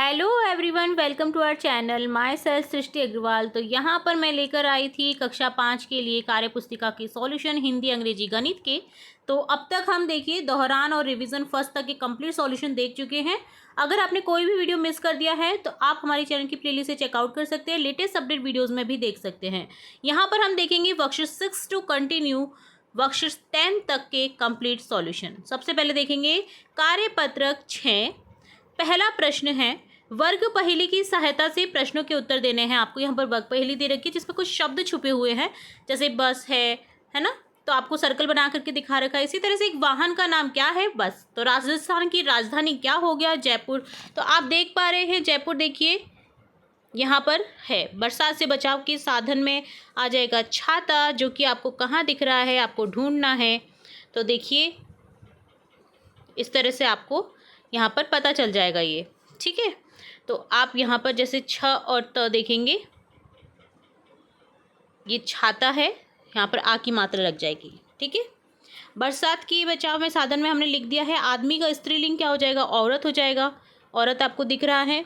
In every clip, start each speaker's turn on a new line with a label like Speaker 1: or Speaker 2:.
Speaker 1: Hello everyone, welcome to our channel. Myself Srishti Agarwal. तो यहाँ पर मैं लेकर आई थी कक्षा 5 के लिए कार्य पुस्तिका की सॉल्यूशन हिंदी अंग्रेजी गणित के। तो अब तक हम देखिए दोहरान और रिवीजन फर्स्ट तक के कंप्लीट सॉल्यूशन देख चुके हैं। अगर आपने कोई भी वीडियो मिस कर दिया है तो आप हमारे चैनल की प्लेलिस्ट से चेकआउट कर सकते हैं। लेटेस्ट अपडेट वीडियोज़ में भी देख सकते हैं। यहाँ पर हम देखेंगे वर्कशीट 6 टू कंटिन्यू वर्कशीट 10 तक के कंप्लीट सॉल्यूशन। सबसे पहले देखेंगे कार्यपत्रक 6। पहला प्रश्न है, वर्ग पहेली की सहायता से प्रश्नों के उत्तर देने हैं। आपको यहाँ पर वर्ग पहेली दे रखी है जिसमें कुछ शब्द छुपे हुए हैं, जैसे बस है ना। तो आपको सर्कल बना करके दिखा रखा है। इसी तरह से एक वाहन का नाम क्या है? बस। तो राजस्थान की राजधानी क्या हो गया? जयपुर। तो आप देख पा रहे हैं जयपुर, देखिए यहाँ पर है। बरसात से बचाव के साधन में आ जाएगा छाता, जो कि आपको कहाँ दिख रहा है, आपको ढूंढना है। तो देखिए इस तरह से आपको यहाँ पर पता चल जाएगा ये, ठीक है। तो आप यहाँ पर जैसे छ और त देखेंगे, ये छाता है, यहाँ पर आ की मात्रा लग जाएगी, ठीक है। बरसात की बचाव में साधन में हमने लिख दिया है। आदमी का स्त्रीलिंग क्या हो जाएगा? औरत हो जाएगा। औरत आपको दिख रहा है।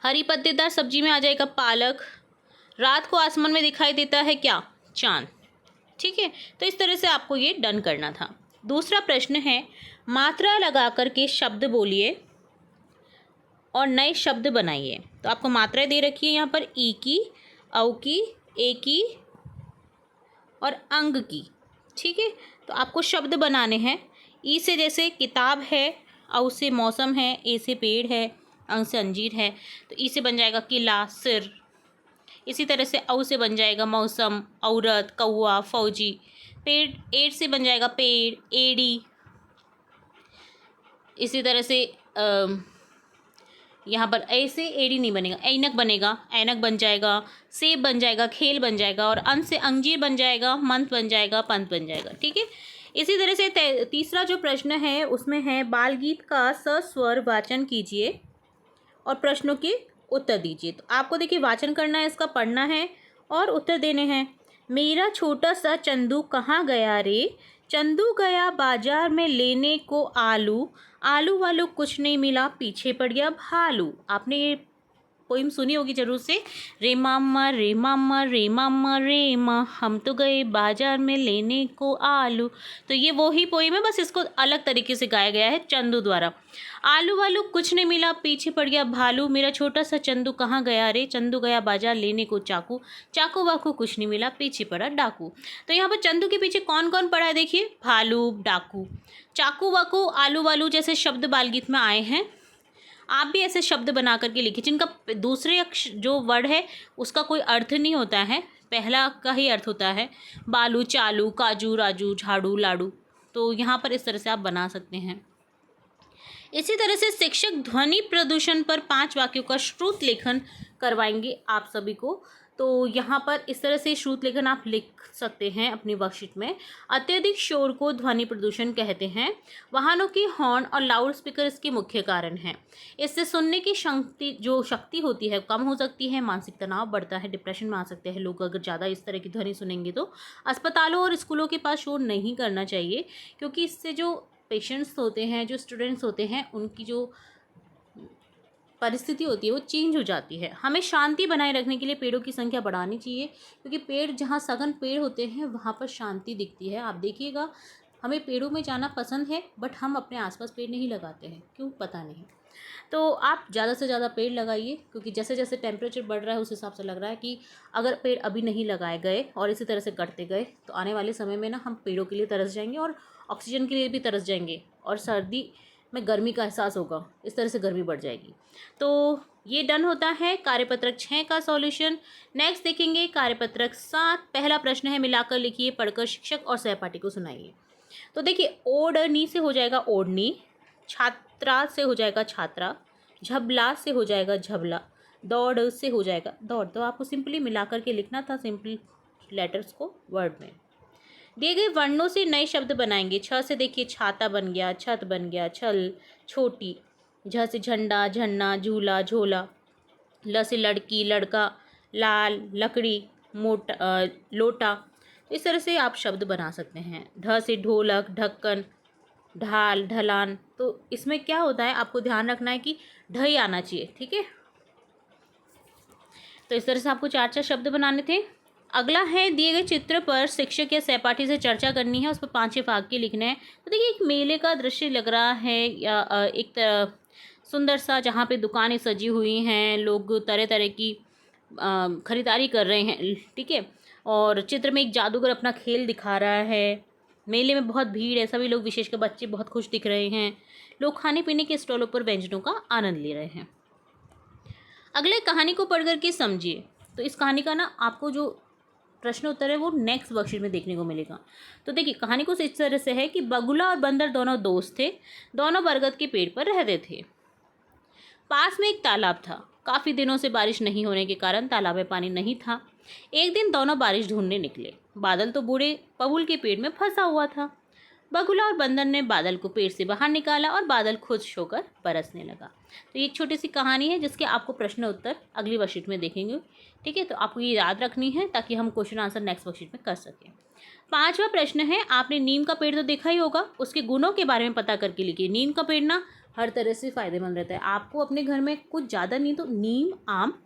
Speaker 1: हरी पत्तेदार सब्जी में आ जाएगा पालक। रात को आसमान में दिखाई देता है क्या? चांद, ठीक है। तो इस तरह से आपको ये डन करना था। दूसरा प्रश्न है, मात्रा लगा करके शब्द बोलिए और नए शब्द बनाइए। तो आपको मात्राएं दे रखी है यहाँ पर, ई की, औ की, ए की और अंग की, ठीक है। तो आपको शब्द बनाने हैं। ई से जैसे किताब है, औ से मौसम है, ए से पेड़ है, अंग से अंजीर है। तो ई से बन जाएगा किला, सिर। इसी तरह से औ से बन जाएगा मौसम, औरत, कौआ, फौजी। पेड़, एड़ से बन जाएगा पेड़, एड़ी। इसी तरह से यहाँ पर ऐसे एड़ी नहीं बनेगा, ऐनक बनेगा, ऐनक बन जाएगा। सेब बन जाएगा, खेल बन जाएगा। और अंत से अंजीर बन जाएगा, मंत बन जाएगा, पंत बन जाएगा, ठीक है। इसी तरह से तीसरा जो प्रश्न है उसमें है, बाल गीत का सस्वर वाचन कीजिए और प्रश्नों के उत्तर दीजिए। तो आपको देखिए वाचन करना है, इसका पढ़ना है और उत्तर देने हैं। मेरा छोटा सा चंदू कहाँ गया रे? चंदू गया बाजार में लेने को आलू, आलू वालू कुछ नहीं मिला, पीछे पड़ गया भालू। आपने ये पोइम सुनी होगी जरूर से। रे मामा रे मामा रे मामा रे माँ, हम तो गए बाजार में लेने को आलू। तो ये वही पोइम है, बस इसको अलग तरीके से गाया गया है चंदू द्वारा। आलू वालू कुछ नहीं मिला, पीछे पड़ गया भालू, मेरा छोटा सा चंदू कहाँ गया रे? चंदू गया बाजार लेने को चाकू, चाकू वाकू कुछ नहीं मिला, पीछे पड़ा डाकू। तो यहाँ पर चंदू के पीछे कौन कौन पड़ा है? देखिए, भालू, डाकू, चाकू वाकू, आलू वालू जैसे शब्द बालगीत में आए हैं। आप भी ऐसे शब्द बना करके लिखिए जिनका दूसरे जो वर्ड है उसका कोई अर्थ नहीं होता है, पहला का ही अर्थ होता है। बालू, चालू, काजू, राजू, झाड़ू, लाडू। तो यहाँ पर इस तरह से आप बना सकते हैं। इसी तरह से शिक्षक ध्वनि प्रदूषण पर 5 वाक्यों का श्रुत लेखन करवाएंगे आप सभी को। तो यहाँ पर इस तरह से श्रुत लेखन आप लिख सकते हैं अपनी वर्कशीट में। अत्यधिक शोर को ध्वनि प्रदूषण कहते हैं। वाहनों की हॉर्न और लाउड स्पीकर इसके मुख्य कारण हैं। इससे सुनने की शक्ति होती है कम हो सकती है, मानसिक तनाव बढ़ता है, डिप्रेशन में आ सकते हैं लोग अगर ज़्यादा इस तरह की ध्वनि सुनेंगे। तो अस्पतालों और स्कूलों के पास शोर नहीं करना चाहिए, क्योंकि इससे जो पेशेंट्स होते हैं, जो स्टूडेंट्स होते हैं, उनकी जो परिस्थिति होती है वो चेंज हो जाती है। हमें शांति बनाए रखने के लिए पेड़ों की संख्या बढ़ानी चाहिए, क्योंकि पेड़, जहाँ सघन पेड़ होते हैं वहाँ पर शांति दिखती है। आप देखिएगा, हमें पेड़ों में जाना पसंद है, बट हम अपने आसपास पेड़ नहीं लगाते हैं, क्यों पता नहीं। तो आप ज़्यादा से ज़्यादा पेड़ लगाइए, क्योंकि जैसे जैसे टेम्परेचर बढ़ रहा है उस हिसाब से लग रहा है कि अगर पेड़ अभी नहीं लगाए गए और इसी तरह से कटते गए तो आने वाले समय में ना हम पेड़ों के लिए तरस जाएंगे और ऑक्सीजन के लिए भी तरस जाएंगे, और सर्दी में गर्मी का एहसास होगा, इस तरह से गर्मी बढ़ जाएगी। तो ये डन होता है कार्यपत्रक 6 का सॉल्यूशन। नेक्स्ट देखेंगे कार्यपत्रक 7। पहला प्रश्न है, मिलाकर लिखिए, पढ़कर शिक्षक और सहपाठी को सुनाइए। तो देखिए, ओढ़नी से हो जाएगा ओढ़नी, छात्रा से हो जाएगा छात्रा, झबला से हो जाएगा झबला, दौड़ से हो जाएगा दौड़। तो आपको सिंपली मिला करके लिखना था, सिंपल लेटर्स को वर्ड में। दिए गए वर्णों से नए शब्द बनाएंगे। छ से देखिए छाता बन गया, छत बन गया, छल, छोटी। झ से झंडा, झन्ना, झूला, झोला। ल से लड़की, लड़का, लाल, लकड़ी, लोटा। इस तरह से आप शब्द बना सकते हैं। ढ से ढोलक, ढक्कन, ढाल, ढलान, तो इसमें क्या होता है आपको ध्यान रखना है कि ढ ही आना चाहिए, ठीक है। तो इस तरह से आपको 4-4 शब्द बनाने थे। अगला है दिए गए चित्र पर शिक्षक या सहपाठी से चर्चा करनी है, उस पर 5-6 वाक्य लिखने हैं। तो देखिए एक मेले का दृश्य लग रहा है या एक सुंदर सा, जहाँ पे दुकानें सजी हुई हैं, लोग तरह तरह की खरीदारी कर रहे हैं, ठीक है। और चित्र में एक जादूगर अपना खेल दिखा रहा है। मेले में बहुत भीड़ है, सभी लोग विशेषकर बच्चे बहुत खुश दिख रहे हैं। लोग खाने पीने के स्टॉलों पर व्यंजनों का आनंद ले रहे हैं। अगले कहानी को पढ़ करके समझिए। तो इस कहानी का ना आपको जो प्रश्न उत्तर है वो नेक्स्ट वर्कशीट में देखने को मिलेगा। तो देखिए कहानी कुछ इस तरह से है कि बगुला और बंदर दोनों दोस्त थे। दोनों बरगद के पेड़ पर रहते थे। पास में एक तालाब था। काफ़ी दिनों से बारिश नहीं होने के कारण तालाब में पानी नहीं था। एक दिन दोनों बारिश ढूंढने निकले। बादल तो बूढ़े बबूल के पेड़ में फंसा हुआ था। बगुला और बंदर ने बादल को पेड़ से बाहर निकाला और बादल खुश होकर बरसने लगा। तो ये एक छोटी सी कहानी है जिसके आपको प्रश्न उत्तर अगली वर्कशीट में देखेंगे, ठीक है। तो आपको ये याद रखनी है ताकि हम क्वेश्चन आंसर नेक्स्ट वर्कशीट में कर सकें। 5वां प्रश्न है, आपने नीम का पेड़ तो देखा ही होगा, उसके गुणों के बारे में पता करके लिखिए। नीम का पेड़ ना हर तरह से फ़ायदेमंद रहता है। आपको अपने घर में कुछ ज़्यादा नहीं तो नीम, आम,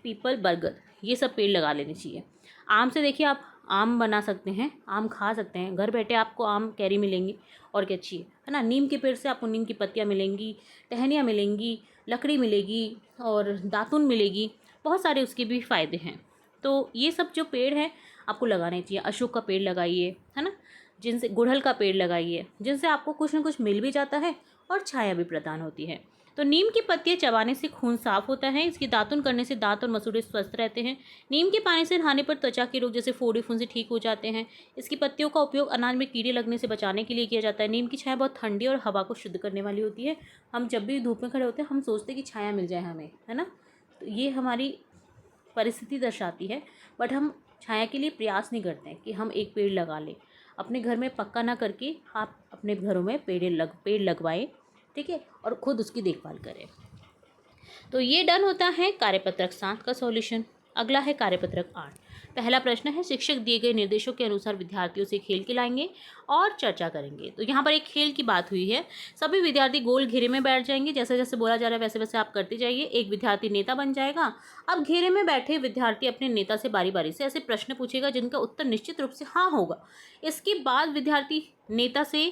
Speaker 1: पीपल, बरगद ये सब पेड़ लगा लेने चाहिए। आम से देखिए आप आम बना सकते हैं, आम खा सकते हैं, घर बैठे आपको आम कैरी मिलेंगी और क्या चाहिए, है ना। नीम के पेड़ से आपको नीम की पत्तियाँ मिलेंगी, टहनियाँ मिलेंगी, लकड़ी मिलेगी और दातुन मिलेगी। बहुत सारे उसके भी फ़ायदे हैं। तो ये सब जो पेड़ हैं आपको लगाने चाहिए। अशोक का पेड़ लगाइए, है ना, जिनसे गुड़हल का पेड़ लगाइए, जिनसे आपको कुछ ना कुछ मिल भी जाता है और छाया भी प्रदान होती है। तो नीम की पत्तियां चबाने से खून साफ होता है। इसकी दातुन करने से दांत और मसूड़े स्वस्थ रहते हैं। नीम के पानी से नहाने पर त्वचा के रोग जैसे फोड़े फुंसी ठीक हो जाते हैं। इसकी पत्तियों का उपयोग अनाज में कीड़े लगने से बचाने के लिए किया जाता है। नीम की छाया बहुत ठंडी और हवा को शुद्ध करने वाली होती है। हम जब भी धूप में खड़े होते हैं हम सोचते हैं कि छाया मिल जाए हमें, है ना। तो ये हमारी परिस्थिति दर्शाती है, बट हम छाया के लिए प्रयास नहीं करते हैं कि हम एक पेड़ लगा लें। अपने घर में पक्का ना करके आप अपने घरों में पेड़ लगवाएं, ठीक है, और ख़ुद उसकी देखभाल करें। तो ये डन होता है कार्यपत्रक 7 का सॉल्यूशन। अगला है कार्यपत्रक 8। पहला प्रश्न है, शिक्षक दिए गए निर्देशों के अनुसार विद्यार्थियों से खेल खिलाएंगे और चर्चा करेंगे। तो यहाँ पर एक खेल की बात हुई है। सभी विद्यार्थी गोल घेरे में बैठ जाएंगे। जैसे जैसे बोला जा रहा है वैसे वैसे आप करते जाइए। एक विद्यार्थी नेता बन जाएगा। अब घेरे में बैठे विद्यार्थी अपने नेता से बारी बारी से ऐसे प्रश्न पूछेगा जिनका उत्तर निश्चित रूप से हाँ होगा। इसके बाद विद्यार्थी नेता से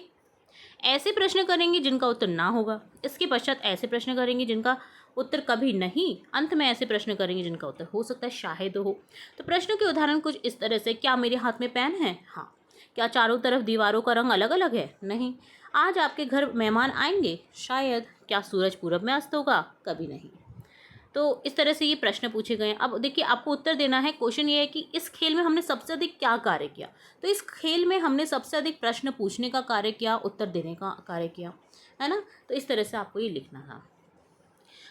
Speaker 1: ऐसे प्रश्न करेंगे जिनका उत्तर ना होगा। इसके पश्चात ऐसे प्रश्न करेंगे जिनका उत्तर कभी नहीं। अंत में ऐसे प्रश्न करेंगे जिनका उत्तर हो सकता है शायद हो। तो प्रश्नों के उदाहरण कुछ इस तरह से, क्या मेरे हाथ में पेन है? हाँ। क्या चारों तरफ दीवारों का रंग अलग अलग है? नहीं। आज आपके घर मेहमान आएंगे? शायद। क्या सूरज पूरब में अस्त होगा? कभी नहीं। तो इस तरह से ये प्रश्न पूछे गए हैं। अब देखिए आपको उत्तर देना है। क्वेश्चन ये है कि इस खेल में हमने सबसे अधिक क्या कार्य किया। तो इस खेल में हमने सबसे अधिक प्रश्न पूछने का कार्य किया, उत्तर देने का कार्य किया, है ना। तो इस तरह से आपको ये लिखना था।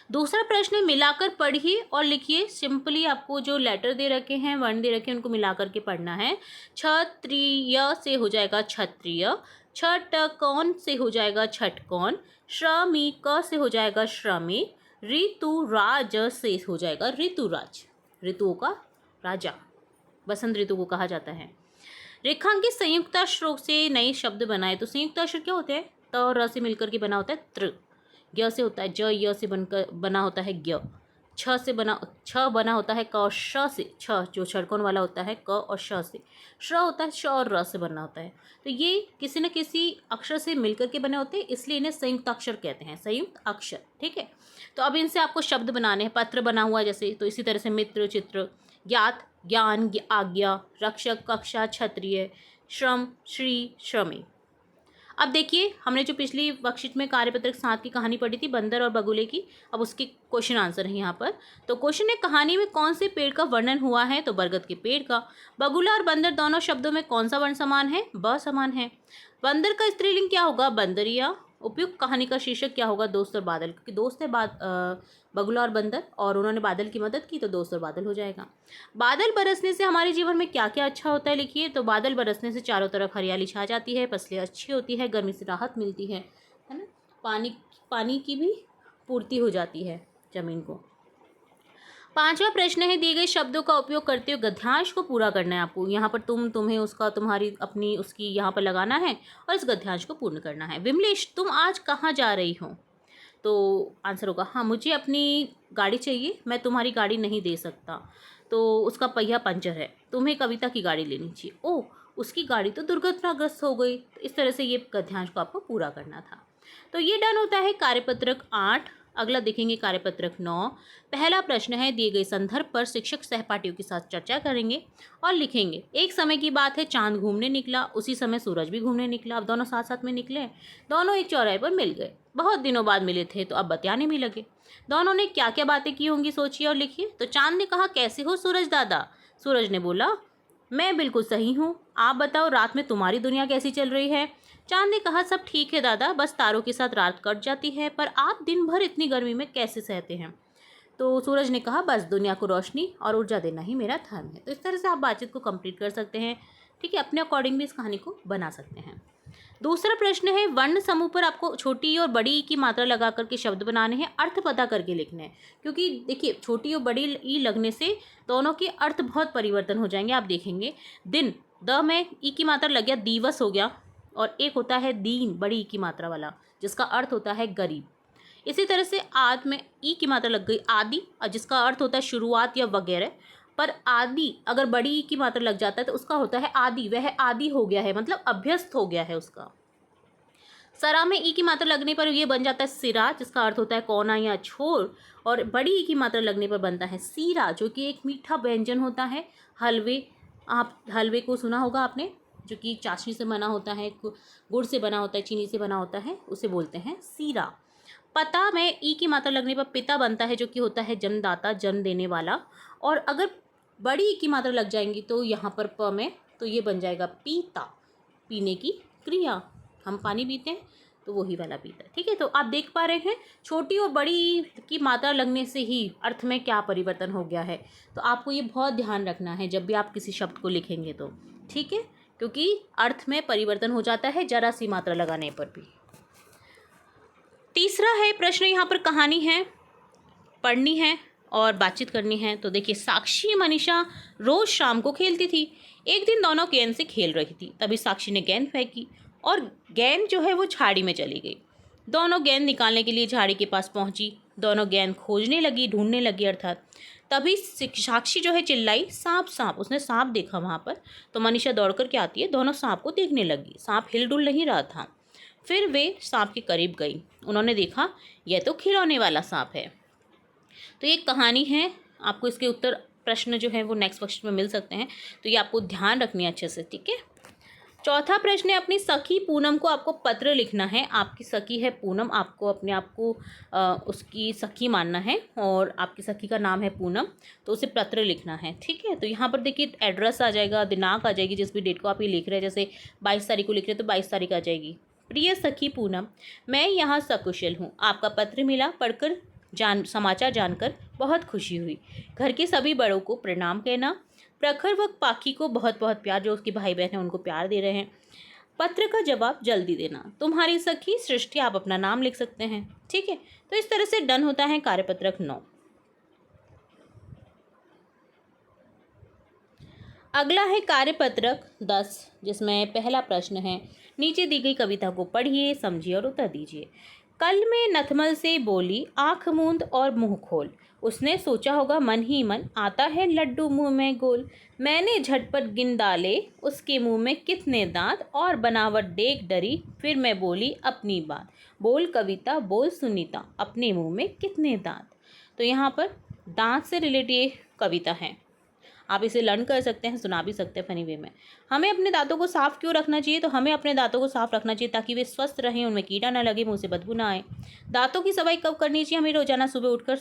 Speaker 1: दूसरा प्रश्न, मिलाकर पढ़िए और लिखिए। सिंपली आपको जो लेटर दे रखे हैं, वर्ण दे रखे हैं, उनको मिलाकर के पढ़ना है। क्षत्रिय से हो जाएगा क्षत्रिय, छटकौन से हो जाएगा छटकौन, श्रमिक से हो जाएगा श्रमिक, ऋतुराज से हो जाएगा ऋतुराज, ऋतुओं का राजा, बसंत ऋतु को कहा जाता है। रेखांकित संयुक्ताक्षरों से नए शब्द बनाए। तो संयुक्ताक्षर क्या होते हैं? त और र से मिलकर के बना होता है त्र। य से होता है ज, य से बनकर बना होता है ज्ञ, छ बना होता है क और श से, छ जो छड़कोन वाला होता है क और श से, श होता है श और र से बना होता है। तो ये किसी न किसी अक्षर से मिलकर के बने होते हैं, इसलिए इन्हें संयुक्त अक्षर कहते हैं, संयुक्त अक्षर, ठीक है। तो अब इनसे आपको शब्द बनाने हैं। पत्र बना हुआ जैसे, तो इसी तरह से मित्र, चित्र, ज्ञात, ज्ञान, आज्ञा, रक्षक, कक्षा, क्षत्रिय, श्रम, श्री, श्रमी। अब देखिए हमने जो पिछली वर्कशीट में कार्यपत्रक 7 की कहानी पढ़ी थी बंदर और बगुले की, अब उसके क्वेश्चन आंसर है यहाँ पर। तो क्वेश्चन है, कहानी में कौन से पेड़ का वर्णन हुआ है? तो बरगद के पेड़ का। बगुला और बंदर दोनों शब्दों में कौन सा वर्ण समान है? ब समान है। बंदर का स्त्रीलिंग क्या होगा? बंदरिया। उपयुक्त कहानी का शीर्षक क्या होगा? दोस्त और बादल, क्योंकि दोस्त है बगुला और बंदर और उन्होंने बादल की मदद की, तो दोस्त और बादल हो जाएगा। बादल बरसने से हमारे जीवन में क्या क्या अच्छा होता है? लिखिए। तो बादल बरसने से चारों तरफ हरियाली छा जाती है, फसलें अच्छी होती है, गर्मी से राहत मिलती है ना। पानी की भी पूर्ति हो जाती है ज़मीन को। 5वां प्रश्न है, दिए गए शब्दों का उपयोग करते हुए गद्यांश को पूरा करना है आपको। यहाँ पर तुम, तुम्हें, उसका, तुम्हारी, अपनी, उसकी यहाँ पर लगाना है और इस गद्यांश को पूर्ण करना है। विमलेश, तुम आज कहाँ जा रही हो? तो आंसर होगा हाँ, मुझे अपनी गाड़ी चाहिए, मैं तुम्हारी गाड़ी नहीं दे सकता, तो उसका पहिया पंचर है, तुम्हें कविता की गाड़ी लेनी चाहिए। ओह, उसकी गाड़ी तो दुर्घटनाग्रस्त हो गई। तो इस तरह से ये गद्यांश को आपको पूरा करना था। तो ये डन होता है कार्यपत्रक 8। अगला देखेंगे कार्यपत्रक 9। पहला प्रश्न है, दिए गए संदर्भ पर शिक्षक सहपाठियों के साथ चर्चा करेंगे और लिखेंगे। एक समय की बात है, चांद घूमने निकला, उसी समय सूरज भी घूमने निकला। अब दोनों साथ साथ में निकले, दोनों एक चौराहे पर मिल गए। बहुत दिनों बाद मिले थे तो अब बतियाने भी लगे। दोनों ने क्या क्या बातें की होंगी, सोचिए और लिखिए। तो चांद ने कहा, कैसे हो सूरज दादा? सूरज ने बोला, मैं बिल्कुल सही हूँ, आप बताओ रात में तुम्हारी दुनिया कैसी चल रही है? चांद ने कहा, सब ठीक है दादा, बस तारों के साथ रात कट जाती है, पर आप दिन भर इतनी गर्मी में कैसे सहते हैं? तो सूरज ने कहा, बस दुनिया को रोशनी और ऊर्जा देना ही मेरा धर्म है। तो इस तरह से आप बातचीत को कंप्लीट कर सकते हैं। ठीक है, अपने अकॉर्डिंग भी इस कहानी को बना सकते हैं। दूसरा प्रश्न है, वर्ण समूह पर आपको छोटी और बड़ी ई की मात्रा लगा करके शब्द बनाने हैं, अर्थ पता करके लिखने हैं। क्योंकि देखिए, छोटी और बड़ी ई लगने से दोनों के अर्थ बहुत परिवर्तन हो जाएंगे। आप देखेंगे, दिन, द में ई की मात्रा लग गया, दिवस हो गया। और एक होता है दीन, बड़ी ई की मात्रा वाला, जिसका अर्थ होता है गरीब। इसी तरह से आद में ई की मात्रा लग गई, आदि, और जिसका अर्थ होता है शुरुआत या वगैरह। पर आदि अगर बड़ी ई की मात्रा लग जाता है तो उसका होता है आदि, वह आदि हो गया है, मतलब अभ्यस्त हो गया है उसका। सरा में ई की मात्रा लगने पर ये बन जाता है सिरा, जिसका अर्थ होता है कोना या छोर। और बड़ी ई की मात्रा लगने पर बनता है सीरा, जो कि एक मीठा व्यंजन होता है। हलवे, आप हलवे को सुना होगा आपने, जो कि चाशनी से बना होता है, गुड़ से बना होता है, चीनी से बना होता है, उसे बोलते हैं सीरा। पता में ई की मात्रा लगने पर पिता बनता है, जो कि होता है जन्मदाता, जन्म देने वाला। और अगर बड़ी ई की मात्रा लग जाएंगी तो यहाँ पर प में, तो ये बन जाएगा पीता, पीने की क्रिया। हम पानी पीते हैं तो वही वाला पीता है। ठीक है, तो आप देख पा रहे हैं छोटी और बड़ी ई की मात्रा लगने से ही अर्थ में क्या परिवर्तन हो गया है। तो आपको ये बहुत ध्यान रखना है जब भी आप किसी शब्द को लिखेंगे तो। ठीक है, क्योंकि अर्थ में परिवर्तन हो जाता है जरा सी मात्रा लगाने पर भी। तीसरा है प्रश्न, यहाँ पर कहानी है, पढ़नी है और बातचीत करनी है। तो देखिए, साक्षी मनीषा रोज शाम को खेलती थी। एक दिन दोनों गेंद से खेल रही थी, तभी साक्षी ने गेंद फेंकी और गेंद जो है वो झाड़ी में चली गई। दोनों गेंद निकालने के लिए झाड़ी के पास पहुंची। दोनों गेंद खोजने लगी, ढूंढने लगी अर्थात। तभी साक्षी जो है चिल्लाई, सांप सांप। उसने सांप देखा वहाँ पर। तो मनीषा दौड़ कर के आती है, दोनों सांप को देखने लगी। सांप हिलडुल नहीं रहा था। फिर वे सांप के करीब गई। उन्होंने देखा, यह तो खिलौने वाला सांप है। तो ये कहानी है। आपको इसके उत्तर प्रश्न जो है वो नेक्स्ट क्वेश्चन में मिल सकते हैं, तो ये आपको ध्यान रखनी है अच्छे से। ठीक है, चौथा प्रश्न है, अपनी सखी पूनम को आपको पत्र लिखना है। आपकी सखी है पूनम, आपको अपने आप को उसकी सखी मानना है और आपकी सखी का नाम है पूनम, तो उसे पत्र लिखना है। ठीक है, तो यहाँ पर देखिए एड्रेस आ जाएगा, दिनांक आ जाएगी, जिस भी डेट को आप ये लिख रहे हैं। जैसे 22 तारीख को लिख रहे हैं तो 22 तारीख आ जाएगी। प्रिय सखी पूनम, मैं यहाँ सकुशल हूँ। आपका पत्र मिला, पढ़कर समाचार जानकर बहुत खुशी हुई। घर के सभी बड़ों को प्रणाम कहना। प्रखर व पाखी को बहुत बहुत प्यार, जो उसके भाई बहन हैं उनको प्यार दे रहे हैं। पत्र का जवाब जल्दी देना। तुम्हारी सखी सृष्टि, आप अपना नाम लिख सकते हैं। ठीक है, तो इस तरह से डन होता है कार्यपत्रक 9। अगला है कार्यपत्रक 10, जिसमें पहला प्रश्न है, नीचे दी गई कविता को पढ़िए, समझिए और उत्तर दीजिए। कल में नथमल से बोली, आँख मूंद और मुंह खोल। उसने सोचा होगा मन ही मन, आता है लड्डू मुंह में गोल। मैंने झटपट गिन डाले, उसके मुंह में कितने दांत, और बनावट देख डरी, फिर मैं बोली अपनी बात। बोल कविता बोल सुनीता, अपने मुंह में कितने दांत। तो यहाँ पर दांत से रिलेटेड कविता है। आप इसे लर्न कर सकते हैं, सुना भी सकते हैं फनी वे में। हमें अपने दांतों को साफ़ क्यों रखना चाहिए? तो हमें अपने दांतों को साफ़ रखना चाहिए ताकि वे स्वस्थ रहें, उनमें कीड़ा ना लगे, मुंह से बदबू ना आए। दांतों की सफाई कब करनी चाहिए? हमें रोजाना सुबह उठकर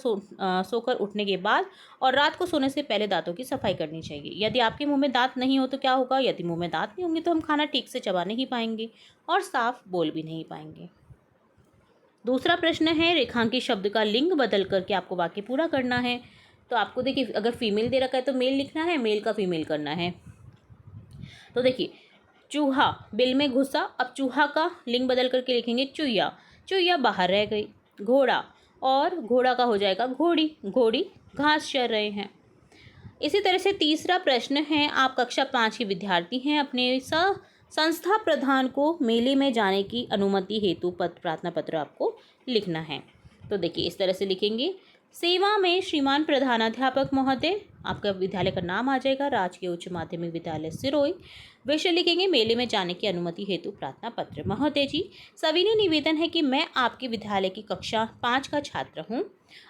Speaker 1: सोकर उठने के बाद और रात को सोने से पहले दांतों की सफाई करनी चाहिए। यदि आपके मुँह में दांत नहीं हो तो क्या होगा? यदि मुँह में दांत नहीं होंगे तो हम खाना ठीक से चबा नहीं पाएंगे और साफ बोल भी नहीं पाएंगे। दूसरा प्रश्न है, रेखांकित शब्द का लिंग बदल करके आपको वाक्य पूरा करना है। तो आपको देखिए, अगर फीमेल दे रखा है तो मेल लिखना है, मेल का फीमेल करना है। तो देखिए, चूहा बिल में घुसा, अब चूहा का लिंग बदल करके लिखेंगे चुईया, चुईया बाहर रह गई। घोड़ा, और घोड़ा का हो जाएगा घोड़ी, घोड़ी घास चर रहे हैं। इसी तरह से तीसरा प्रश्न है, आप कक्षा 5 के विद्यार्थी हैं, अपने संस्था प्रधान को मेले में जाने की अनुमति हेतु प्रार्थना पत्र आपको लिखना है। तो देखिए इस तरह से लिखेंगे, सेवा में श्रीमान प्रधानाध्यापक महोदय, आपका विद्यालय का नाम आ जाएगा, राजकीय उच्च माध्यमिक विद्यालय सिरोही। विषय लिखेंगे मेले में जाने की अनुमति हेतु प्रार्थना पत्र। महोदय जी, सविनय निवेदन है कि मैं आपके विद्यालय की कक्षा 5 का छात्र हूँ।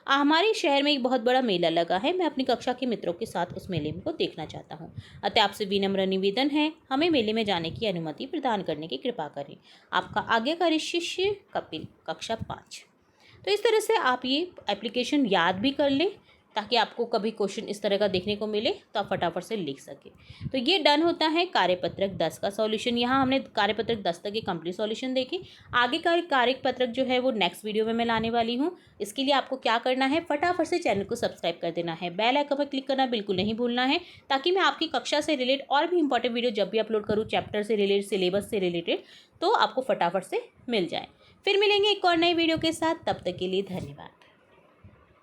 Speaker 1: हमारे शहर में एक बहुत बड़ा मेला लगा है, मैं अपनी कक्षा के मित्रों के साथ उस मेले को देखना चाहता हूँ। अतः आपसे विनम्र निवेदन है, हमें मेले में जाने की अनुमति प्रदान करने की कृपा करें। आपका आज्ञाकारी शिष्य कपिल, कक्षा 5। तो इस तरह से आप ये एप्लीकेशन याद भी कर लें, ताकि आपको कभी क्वेश्चन इस तरह का देखने को मिले तो आप फटाफट से लिख सकें। तो ये डन होता है कार्यपत्रक 10 का सॉल्यूशन। यहाँ हमने कार्यपत्रक 10 तक के कंप्लीट सॉल्यूशन देखे। आगे का कार्यपत्रक जो है वो नेक्स्ट वीडियो में मैं लाने वाली हूँ। इसके लिए आपको क्या करना है, फटाफट से चैनल को सब्सक्राइब कर देना है, बेल आइकन पर क्लिक करना बिल्कुल नहीं भूलना है, ताकि मैं आपकी कक्षा से रिलेटेड और भी इंपॉर्टेंट वीडियो जब भी अपलोड करूँ, चैप्टर से रिलेटेड, सिलेबस से रिलेटेड, तो आपको फटाफट से मिल जाए। फिर मिलेंगे एक और नई वीडियो के साथ, तब तक के लिए धन्यवाद।